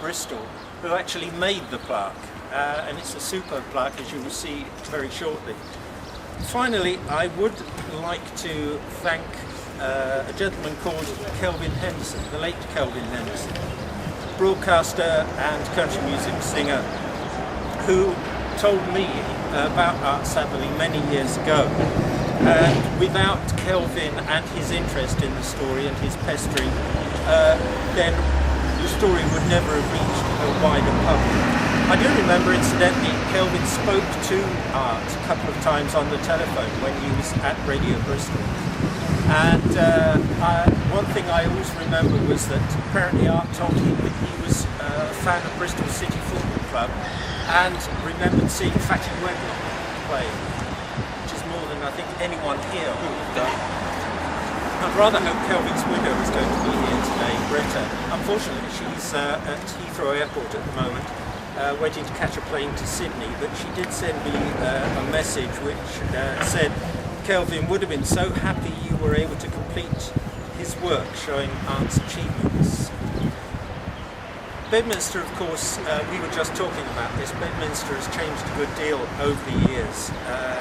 Bristol, who actually made the plaque, and it's a superb plaque, as you will see very shortly. Finally, I would like to thank a gentleman called Kelvin Henderson, the late Kelvin Henderson, broadcaster and country music singer, who told me about Art.Satherley many years ago. And without Kelvin and his interest in the story and his pestering, then the story would never have reached a wider public. I do remember, incidentally, Kelvin spoke to Art a couple of times on the telephone when he was at Radio Bristol. And one thing I always remember was that apparently Art told him that he was a fan of Bristol City Football Club and remembered seeing Fatty Webber play, which is more than I think anyone here would have done. I'd rather hope Kelvin's widow is going to be here today, Greta. Unfortunately, she's at Heathrow Airport at the moment, waiting to catch a plane to Sydney, but she did send me a message which said Kelvin would have been so happy you were able to complete his work showing Art's achievements. Bedminster, of course, we were just talking about this. Bedminster has changed a good deal over the years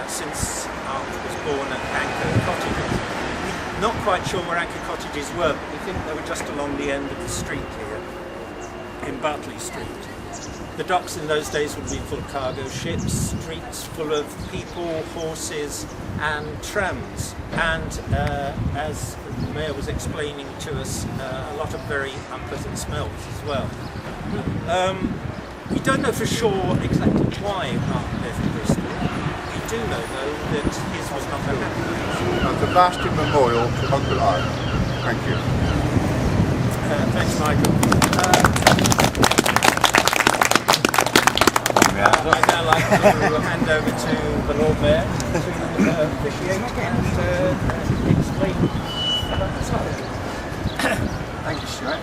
since Art was born at Anchor Cottages. We're not quite sure where Anchor Cottages were, but we think they were just along the end of the street here, in Bartley Street. The docks in those days would have been full of cargo ships, streets full of people, horses and trams, and as the Mayor was explaining to us, a lot of very unpleasant smells as well. We don't know for sure exactly why Art left Bristol. We do know though that his was not a happy place. That's a lasting memorial to Uncle Art. Thank you. Thanks, Michael. I'd now like to hand over to the Lord Mayor to officiate and explain about the site. Thank you, Stuart.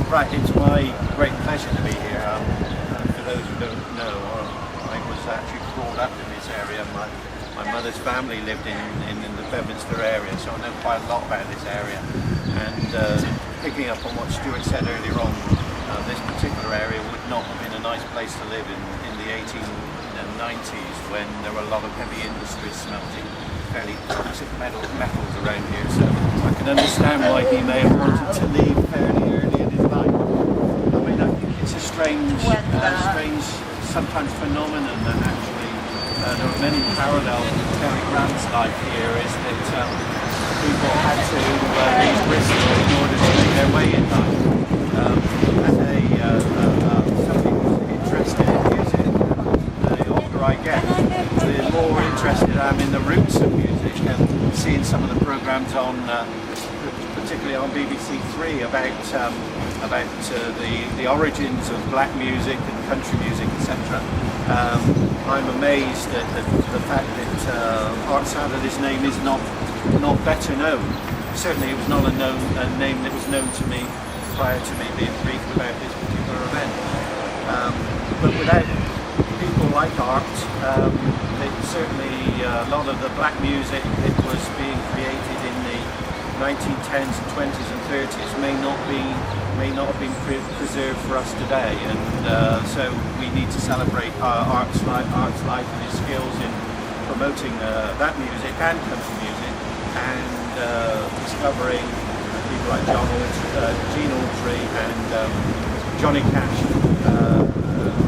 Right, it's my great pleasure to be here. For those who don't know, I was actually brought up in this area. My mother's family lived in the Bedminster area, so I know quite a lot about this area. And picking up on what Stuart said earlier on, this particular area would not have been a nice place to live in the 1890s when there were a lot of heavy industries smelting fairly toxic metals around here. So I can understand why he may have wanted to leave fairly early in his life. I mean, I think it's a strange sometimes phenomenon that actually there are many parallels with Terry Grant's life here, is that people had to leave Bristol in order to make their way in life. Somebody who's interested in music, the older I get, the more interested I am in the roots of music, and seeing some of the programs on, particularly on BBC Three, about the origins of black music and country music, etc. I'm amazed at the fact that Art.Satherley's name is not better known. Certainly, it was not a name that was known to me prior to me being briefed about this particular event. But without people like Art, certainly a lot of the black music that was being created in the 1910s and 20s and 30s may not have been preserved for us today, and so we need to celebrate Art's life and his skills in promoting that music and country music, and discovering people like Gene Autry and Johnny Cash,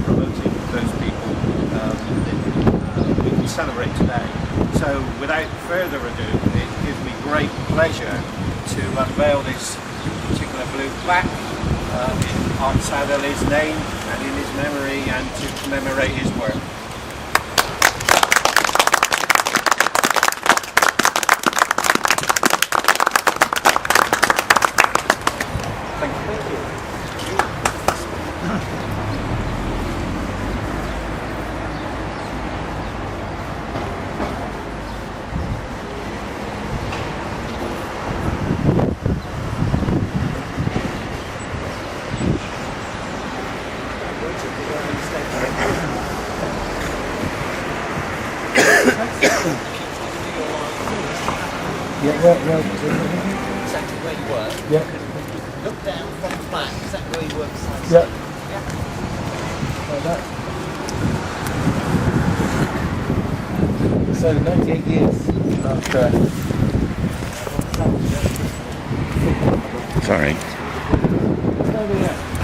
promoting those people that we can celebrate today. So without further ado, it gives me great pleasure to unveil this particular blue plaque in Art.Satherley's name and in his memory, and to commemorate his work. Exactly where you were. Yeah. Look down from the plaque, exactly where work size. Yeah. Yeah. Like that. So 98 years after. Sorry. Over there.